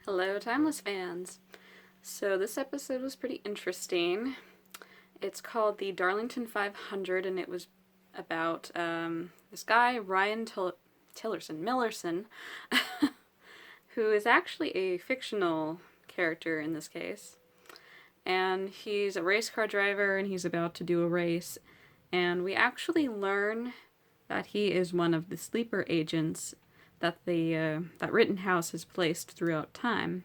Hello, Timeless fans. So this episode was pretty interesting. It's called the Darlington 500, and it was about this guy, Ryan Millerson, who is actually a fictional character in this case. And he's a race car driver, and he's about to do a race. And we actually learn that he is one of the sleeper agents that that Rittenhouse has placed throughout time.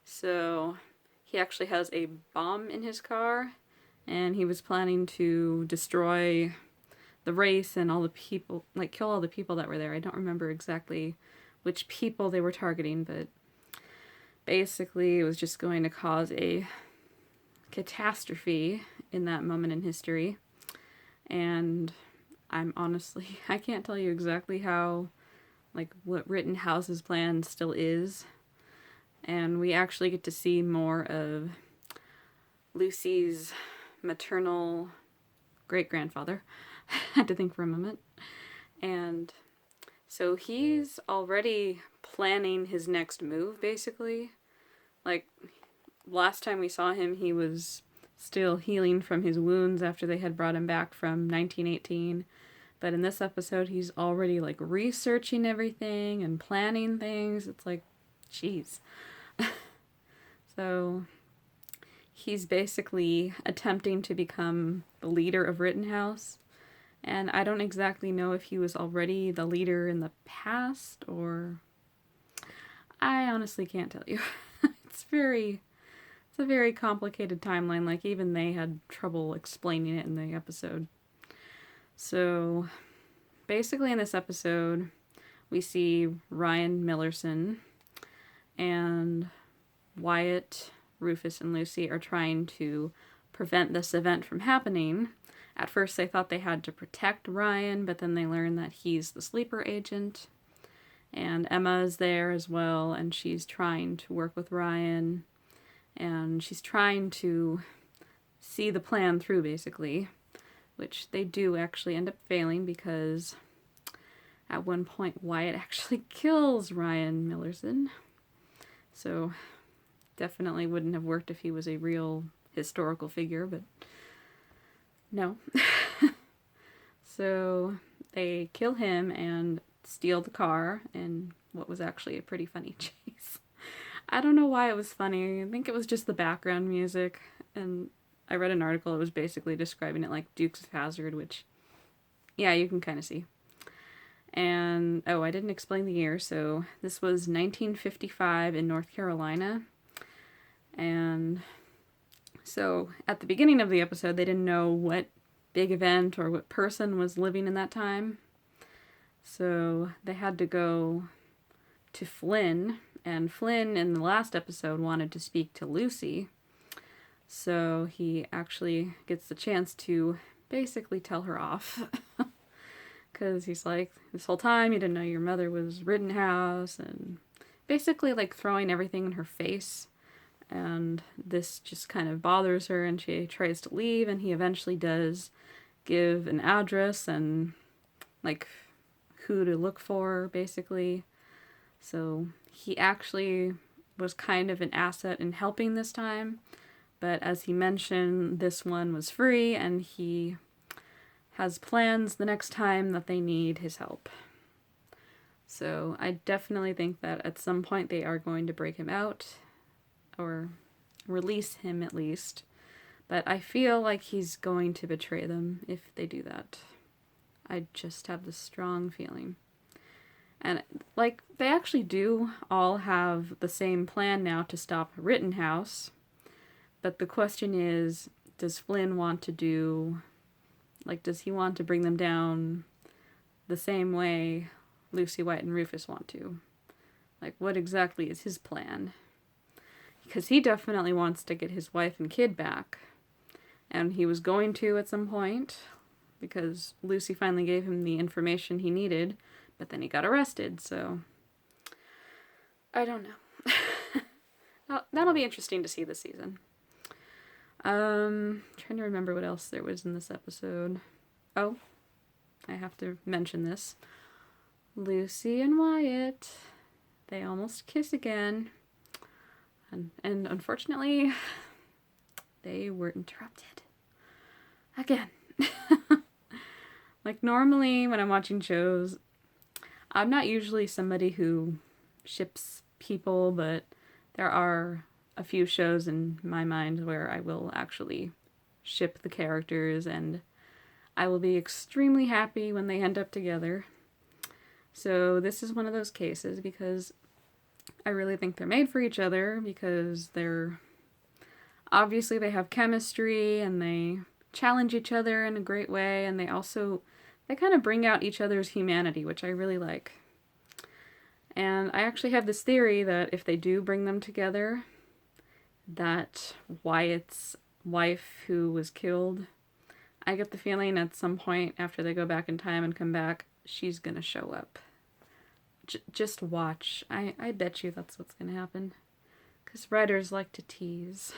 So he actually has a bomb in his car, and he was planning to destroy the race and all the people, like kill all the people that were there. I don't remember exactly which people they were targeting, but basically it was just going to cause a catastrophe in that moment in history. And I can't tell you exactly how, like, what Rittenhouse's plan still is. And we actually get to see more of Lucy's maternal great-grandfather. I had to think for a moment. And so he's already planning his next move, basically. Like, last time we saw him, he was still healing from his wounds after they had brought him back from 1918. But in this episode, he's already, like, researching everything and planning things. It's like, jeez. So he's basically attempting to become the leader of Rittenhouse. And I don't exactly know if he was already the leader in the past, or I honestly can't tell you. It's a very complicated timeline. Like, even they had trouble explaining it in the episode. So basically in this episode, we see Ryan Millerson and Wyatt, Rufus, and Lucy are trying to prevent this event from happening. At first they thought they had to protect Ryan, but then they learn that he's the sleeper agent. And Emma is there as well, and she's trying to work with Ryan. And she's trying to see the plan through, basically. Which they do actually end up failing, because at one point Wyatt actually kills Ryan Millerson. So definitely wouldn't have worked if he was a real historical figure, but no. So they kill him and steal the car in what was actually a pretty funny chase. I don't know why it was funny. I think it was just the background music, and I read an article that was basically describing it like Dukes of Hazzard, which, yeah, you can kind of see. And, oh, I didn't explain the year, so this was 1955 in North Carolina. And so at the beginning of the episode, they didn't know what big event or what person was living in that time. So they had to go to Flynn, and Flynn in the last episode wanted to speak to Lucy. So he actually gets the chance to basically tell her off. Because he's like, this whole time you didn't know your mother was Rittenhouse, and basically like throwing everything in her face. And this just kind of bothers her, and she tries to leave, and he eventually does give an address and like who to look for, basically. So he actually was kind of an asset in helping this time. But as he mentioned, this one was free, and he has plans the next time that they need his help. So I definitely think that at some point they are going to break him out, or release him at least. But I feel like he's going to betray them if they do that. I just have this strong feeling. And, like, they actually do all have the same plan now to stop Rittenhouse. But the question is, does Flynn want to do, like, does he want to bring them down the same way Lucy, Wyatt, and Rufus want to? Like, what exactly is his plan? Because he definitely wants to get his wife and kid back. And he was going to at some point, because Lucy finally gave him the information he needed, but then he got arrested, so I don't know. That'll be interesting to see this season. Trying to remember what else there was in this episode. Oh, I have to mention this. Lucy and Wyatt, they almost kiss again. And unfortunately, they were interrupted. Again. Like, normally when I'm watching shows, I'm not usually somebody who ships people, but there are a few shows in my mind where I will actually ship the characters, and I will be extremely happy when they end up together. So this is one of those cases because I really think they're made for each other, because obviously they have chemistry and they challenge each other in a great way, and they kind of bring out each other's humanity, which I really like. And I actually have this theory that if they do bring them together, that Wyatt's wife who was killed, I get the feeling at some point after they go back in time and come back, she's gonna show up. Just watch. I bet you that's what's gonna happen. Because writers like to tease.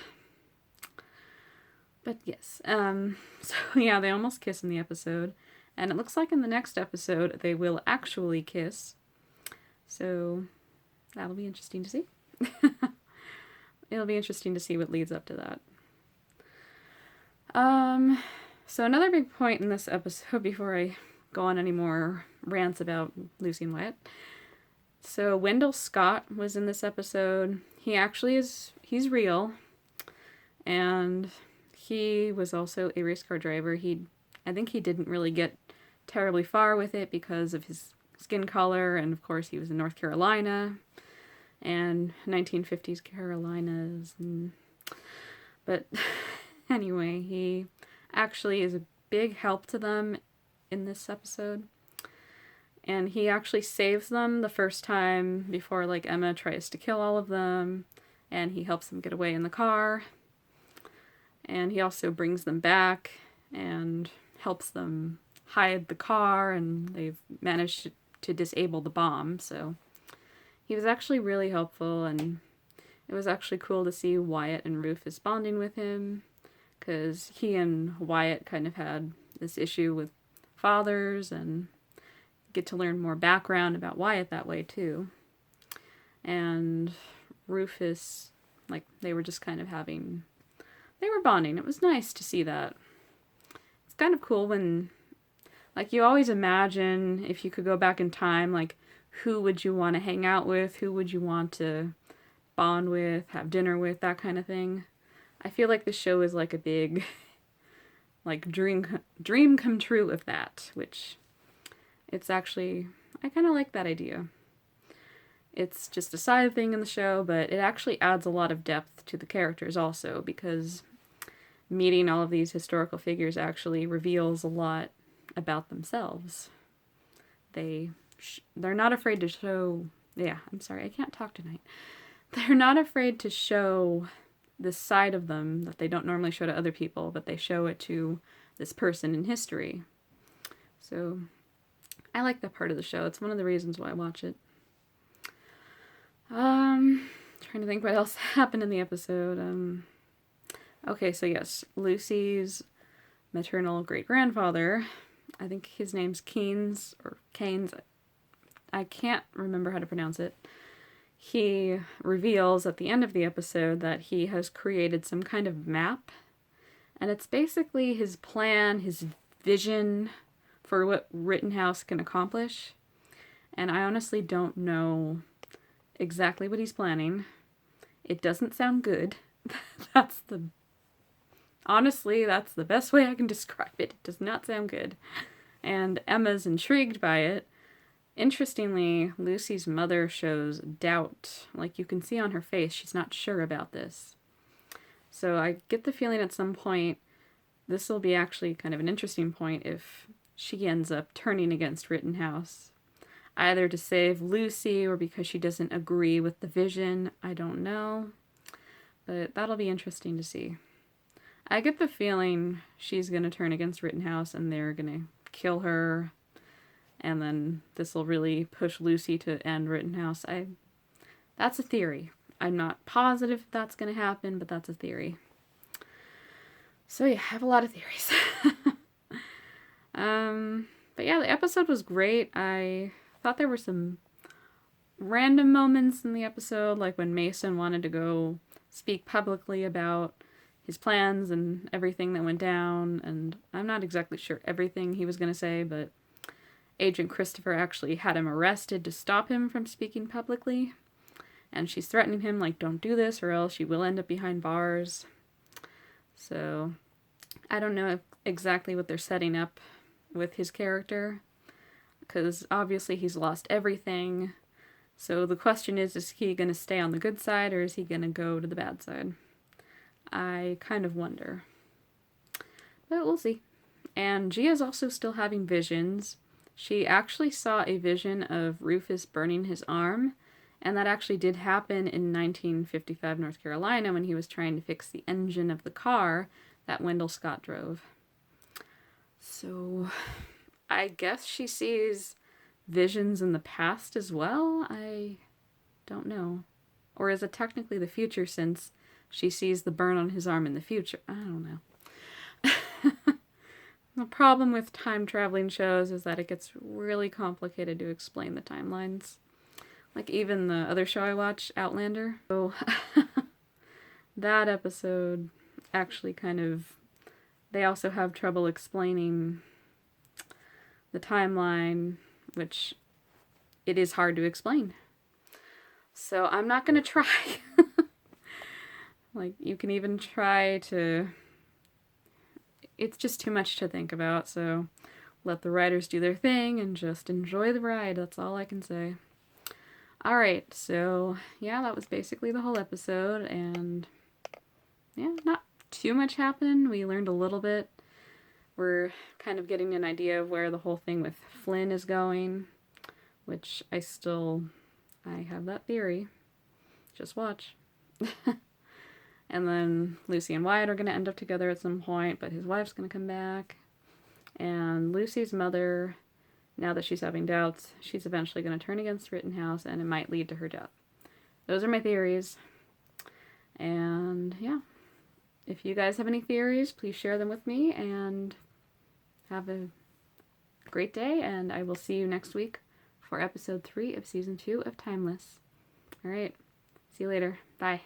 But yes, so yeah, they almost kiss in the episode. And it looks like in the next episode they will actually kiss. So that'll be interesting to see. It'll be interesting to see what leads up to that. So another big point in this episode, before I go on any more rants about Lucy and Wyatt. So Wendell Scott was in this episode. He's real. And he was also a race car driver. I think he didn't really get terribly far with it because of his skin color, and of course he was in North Carolina and 1950s Carolinas. But anyway, he actually is a big help to them in this episode. And he actually saves them the first time before, like, Emma tries to kill all of them, and he helps them get away in the car. And he also brings them back and helps them hide the car, and they've managed to disable the bomb. So he was actually really helpful, and it was actually cool to see Wyatt and Rufus bonding with him, because he and Wyatt kind of had this issue with fathers, and get to learn more background about Wyatt that way too. And Rufus, like, they were just kind of they were bonding. It was nice to see that. It's kind of cool when, like, you always imagine if you could go back in time, like, who would you want to hang out with? Who would you want to bond with, have dinner with, that kind of thing. I feel like the show is like a big, like, dream come true of that, which it's actually, I kind of like that idea. It's just a side thing in the show, but it actually adds a lot of depth to the characters also, because meeting all of these historical figures actually reveals a lot about themselves. They're not afraid to show, I'm sorry, I can't talk tonight. They're not afraid to show this side of them that they don't normally show to other people, but they show it to this person in history. So I like that part of the show. It's one of the reasons why I watch it. Trying to think what else happened in the episode. Okay, so yes, Lucy's maternal great-grandfather, I think his name's Keynes, or Keynes, I can't remember how to pronounce it. He reveals at the end of the episode that he has created some kind of map, and it's basically his plan, his vision for what Rittenhouse can accomplish. And I honestly don't know exactly what he's planning. It doesn't sound good. Honestly, that's the best way I can describe it. It does not sound good. And Emma's intrigued by it. Interestingly, Lucy's mother shows doubt. Like, you can see on her face, she's not sure about this. So I get the feeling at some point, this will be actually kind of an interesting point if she ends up turning against Rittenhouse. Either to save Lucy or because she doesn't agree with the vision. I don't know. But that'll be interesting to see. I get the feeling she's going to turn against Rittenhouse and they're going to kill her. And then this will really push Lucy to end Rittenhouse. That's a theory. I'm not positive if that's going to happen, but that's a theory. So yeah, I have a lot of theories. But yeah, the episode was great. I thought there were some random moments in the episode, like when Mason wanted to go speak publicly about his plans and everything that went down, and I'm not exactly sure everything he was going to say, but Agent Christopher actually had him arrested to stop him from speaking publicly, and she's threatening him, like, don't do this or else you will end up behind bars. So I don't know exactly what they're setting up with his character, because obviously he's lost everything. So the question is he going to stay on the good side or is he going to go to the bad side? I kind of wonder. But we'll see. And Gia's also still having visions. She actually saw a vision of Rufus burning his arm, and that actually did happen in 1955 North Carolina when he was trying to fix the engine of the car that Wendell Scott drove. So I guess she sees visions in the past as well? I don't know. Or is it technically the future since she sees the burn on his arm in the future? I don't know. The problem with time traveling shows is that it gets really complicated to explain the timelines. Like even the other show I watch, Outlander. So that episode actually they also have trouble explaining the timeline, which it is hard to explain. So I'm not going to try. Like, you can even try to... It's just too much to think about, so let the writers do their thing and just enjoy the ride. That's all I can say. Alright, so yeah, that was basically the whole episode, and yeah, not too much happened. We learned a little bit. We're kind of getting an idea of where the whole thing with Flynn is going, which I have that theory. Just watch. And then Lucy and Wyatt are going to end up together at some point, but his wife's going to come back. And Lucy's mother, now that she's having doubts, she's eventually going to turn against Rittenhouse, and it might lead to her death. Those are my theories. And yeah, if you guys have any theories, please share them with me, and have a great day, and I will see you next week for episode 3 of season 2 of Timeless. Alright, see you later. Bye.